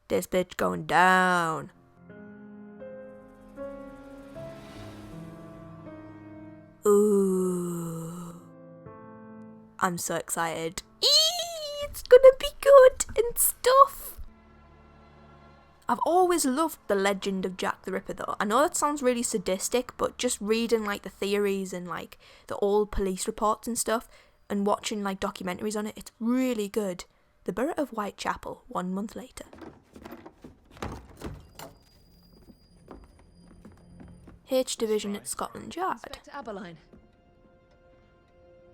This bitch going down. Ooh. I'm so excited. It's gonna be good and stuff. I've always loved the legend of Jack the Ripper though. I know that sounds really sadistic, but just reading like the theories and like the old police reports and stuff and watching like documentaries on it, it's really good. The Borough of Whitechapel, 1 month later. H Division at Scotland Yard. Inspector Aberline.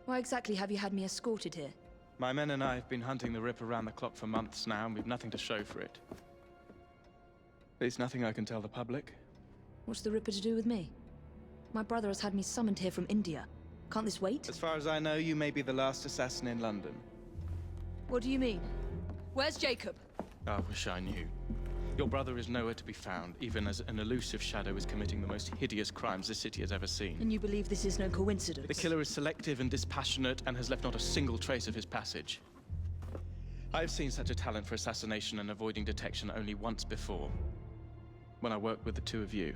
Why exactly have you had me escorted here? My men and I have been hunting the Ripper around the clock for months now, and we've nothing to show for it. At least nothing I can tell the public. What's the Ripper to do with me? My brother has had me summoned here from India. Can't this wait? As far as I know, you may be the last assassin in London. What do you mean? Where's Jacob? I wish I knew. Your brother is nowhere to be found, even as an elusive shadow is committing the most hideous crimes this city has ever seen. And you believe this is no coincidence? The killer is selective and dispassionate and has left not a single trace of his passage. I've seen such a talent for assassination and avoiding detection only once before, when I worked with the two of you.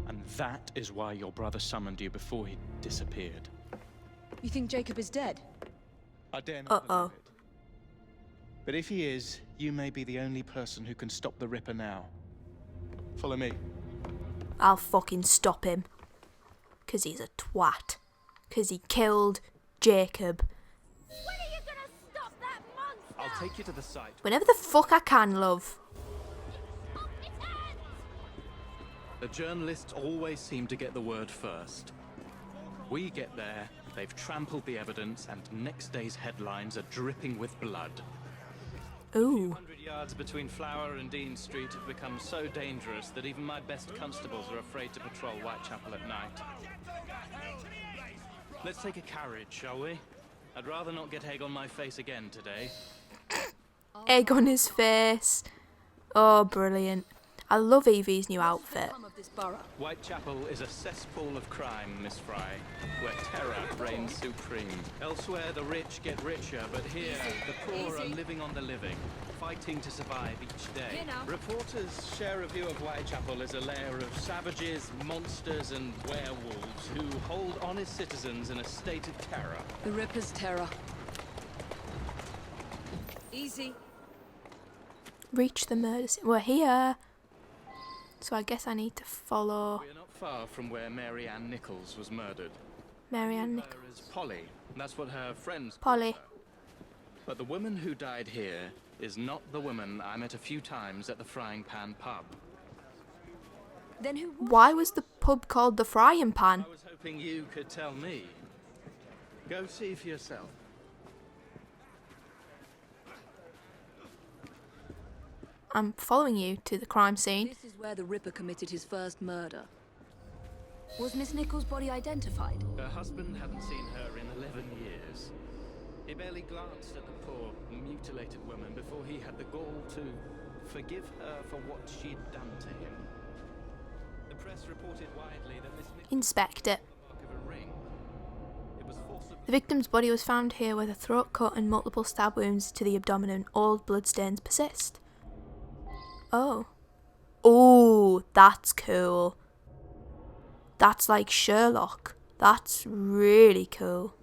And that is why your brother summoned you before he disappeared. You think Jacob is dead? I dare not believe it. But if he is, you may be the only person who can stop the Ripper now. Follow me. I'll fucking stop him. 'Cause he's a twat. 'Cause he killed Jacob. When are you gonna stop that monster? I'll take you to the site. Whenever the fuck I can, love. Stop his hands! The journalists always seem to get the word first. We get there, they've trampled the evidence, and next day's headlines are dripping with blood. Ooh. 200 yards between Flower and Dean Street have become so dangerous that even my best constables are afraid to patrol Whitechapel at night. Let's take a carriage, shall we? I'd rather not get egg on my face again today. Egg on his face. Oh, brilliant. I love Evie's new outfit. Whitechapel is a cesspool of crime, Miss Fry, where terror reigns supreme. Elsewhere, the rich get richer, but here, the poor are living on the living, fighting to survive each day. Reporters share a view of Whitechapel as a lair of savages, monsters, and werewolves who hold honest citizens in a state of terror. The Ripper's terror. Easy. Reach the murder scene. We're here. So I guess I need to follow We're not far from where Mary Ann Nichols was murdered. Mary Ann Her Nichols. is Polly. That's what her friends call Polly. her. But the woman who died here is not the woman I met a few times at the Frying Pan pub. Then who? Why was the pub called the Frying Pan? I was hoping you could tell me. Go see for yourself. I'm following you to the crime scene. This is where the Ripper committed his first murder. Was Miss Nichols' body identified? Her husband hadn't seen her in 11 years. He barely glanced at the poor, mutilated woman before he had the gall to forgive her for what she'd done to him. The press reported widely that Miss Nichols Inspect it. was the mark of a ring. It was forcibly... The victim's body was found here with a throat cut and multiple stab wounds to the abdomen, and old bloodstains persist. Oh. Oh, that's cool. That's like Sherlock. That's really cool.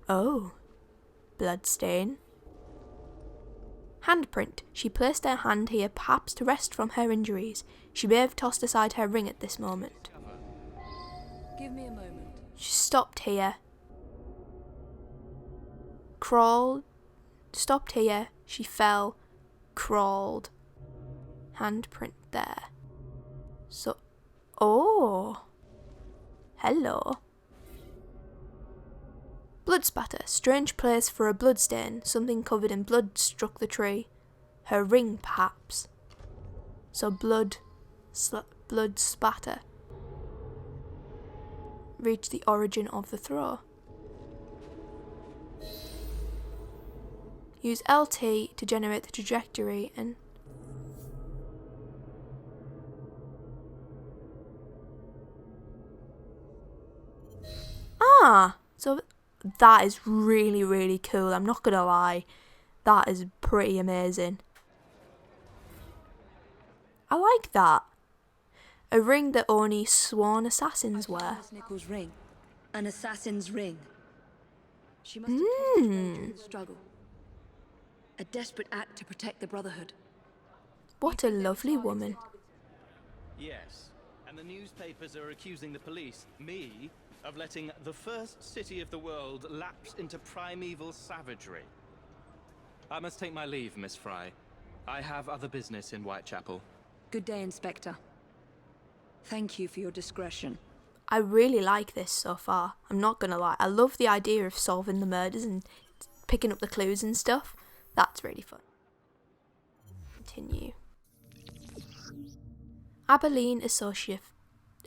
Oh. Bloodstain. Handprint. She placed her hand here, perhaps to rest from her injuries. She may have tossed aside her ring at this moment. Give me a moment. She stopped here. Crawled. Stopped here. She fell. Crawled. Handprint there. So, oh. Hello. Blood spatter. Strange place for a bloodstain. Something covered in blood struck the tree. Her ring, perhaps. So blood spatter. Reach the origin of the throw. Use LT to generate the trajectory and so that is really, really cool. I'm not gonna lie. That is pretty amazing. I like that. A ring that only sworn assassins wear. Miss Nichols' ring. An assassin's ring. She must have tossed it away during the struggle. A desperate act to protect the Brotherhood. What a lovely woman. Yes, and the newspapers are accusing the police, me, of letting the first city of the world lapse into primeval savagery. I must take my leave, Miss Fry. I have other business in Whitechapel. Good day, Inspector. Thank you for your discretion. I really like this so far. I'm not gonna lie. I love the idea of solving the murders and picking up the clues and stuff. That's really fun. Continue. Abilene Associate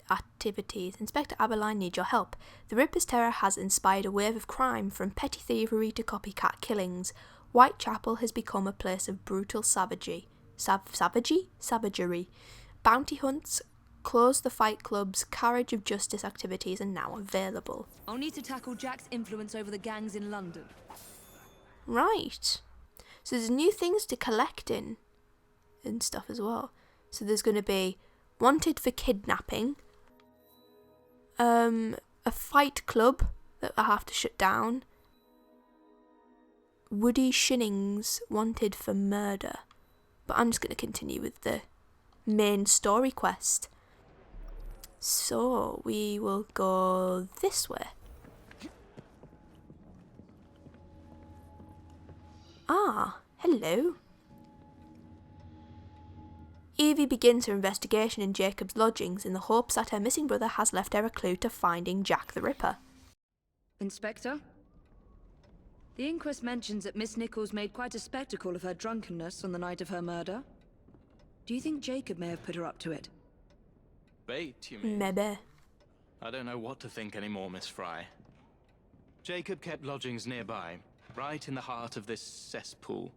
Activities. Inspector Abilene needs your help. The Ripper's terror has inspired a wave of crime, from petty thievery to copycat killings. Whitechapel has become a place of brutal savagery. Savagery. Bounty hunts, close the fight clubs, carriage of justice activities are now available. I'll need to tackle Jack's influence over the gangs in London. Right. So there's new things to collect in and stuff as well. So there's going to be wanted for kidnapping, a fight club that I have to shut down, Woody Shinnings wanted for murder. But I'm just going to continue with the main story quest. So we will go this way. Ah, hello. Evie begins her investigation in Jacob's lodgings in the hopes that her missing brother has left her a clue to finding Jack the Ripper. Inspector? The inquest mentions that Miss Nichols made quite a spectacle of her drunkenness on the night of her murder. Do you think Jacob may have put her up to it? Bait, you mean? Maybe. I don't know what to think anymore, Miss Fry. Jacob kept lodgings nearby, right in the heart of this cesspool.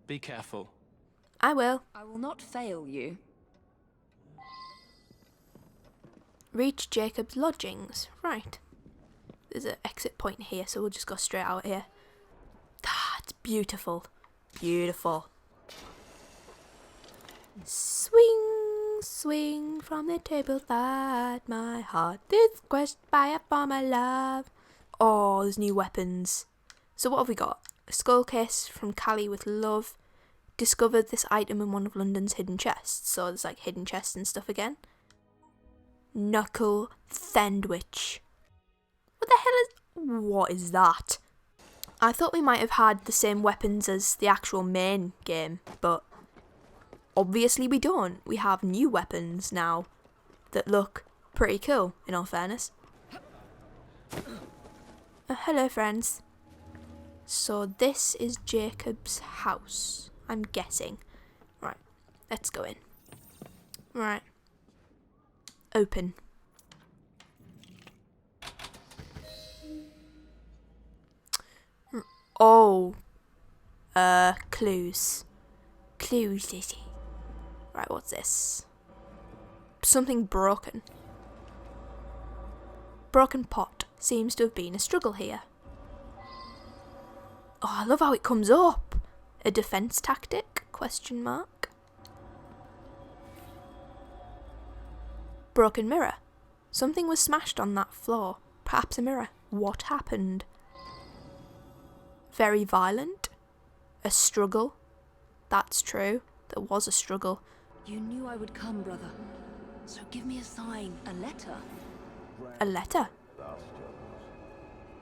Be careful. I will. I will not fail you. Reach Jacob's lodgings. Right. There's an exit point here, so we'll just go straight out here. Ah, it's beautiful. Beautiful. Swing, swing from the table that my heart is crushed by a former love. Oh, there's new weapons. So what have we got? A skull case from Callie with love. Discovered this item in one of London's hidden chests. So there's like hidden chests and stuff again. Knuckle Sandwich. What the hell is... What is that? I thought we might have had the same weapons as the actual main game, but obviously we don't. We have new weapons now that look pretty cool, in all fairness. Hello, friends. So this is Jacob's house, I'm guessing. Right, let's go in. Right. Open. Oh. Clues. Clues, is it? Right, what's this? Something broken. Broken pot. Seems to have been a struggle here. Oh, I love how it comes up. A defense tactic? Question mark. Broken mirror. Something was smashed on that floor. Perhaps a mirror. What happened? Very violent. A struggle. That's true. There was a struggle. You knew I would come, brother. So give me a sign, a letter. A letter.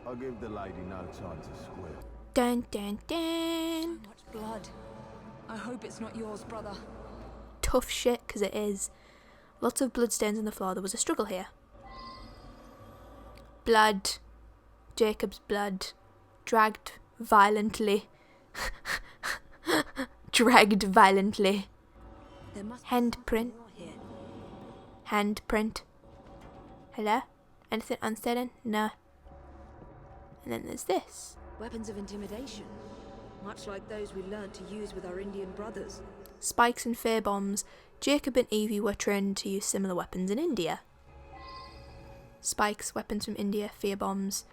I'll give the lady no time to squeal. Dun dun dun. Much blood. I hope it's not yours, brother. Tough shit, 'cause it is. Lots of bloodstains on the floor. There was a struggle here. Blood. Jacob's blood. Dragged violently. Dragged violently. There must be Handprint. more here. Handprint. Hello? Anything unsettling? No. And then there's this. Weapons of intimidation. Much like those we learnt to use with our Indian brothers. Spikes and fear bombs. Jacob and Evie were trained to use similar weapons in India. Spikes, weapons from India, fear bombs.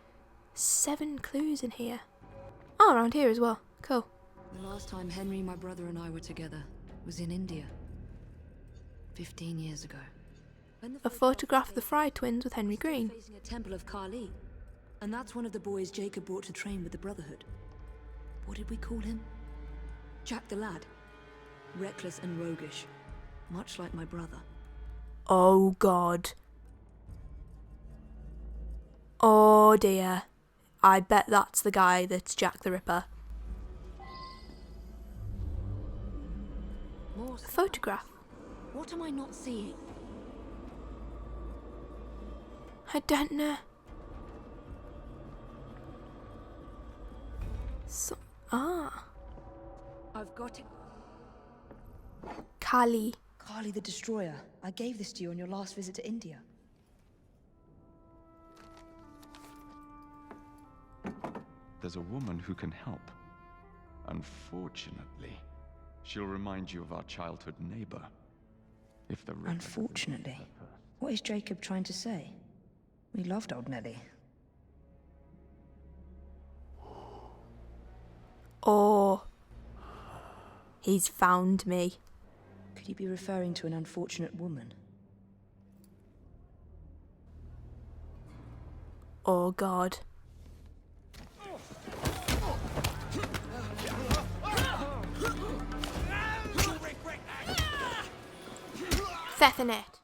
7 clues in here. Oh, around here as well. Cool. The last time Henry, my brother, and I were together was in India. 15 years ago. When the A photograph of the Fry twins with Henry Green. facing a temple of Kali. And that's one of the boys Jacob brought to train with the Brotherhood. What did we call him? Jack the Lad. Reckless and roguish. Much like my brother. Oh God. Oh dear. I bet that's the guy that's Jack the Ripper. More A photograph. What am I not seeing? I don't know. I've got it. Kali. Kali the Destroyer. I gave this to you on your last visit to India. There's a woman who can help. Unfortunately, she'll remind you of our childhood neighbor. If the Ripper doesn't Unfortunately. get her first. What is Jacob trying to say? We loved old Nellie. Oh. He's found me. Could he be referring to an unfortunate woman? Oh God. Sethinet.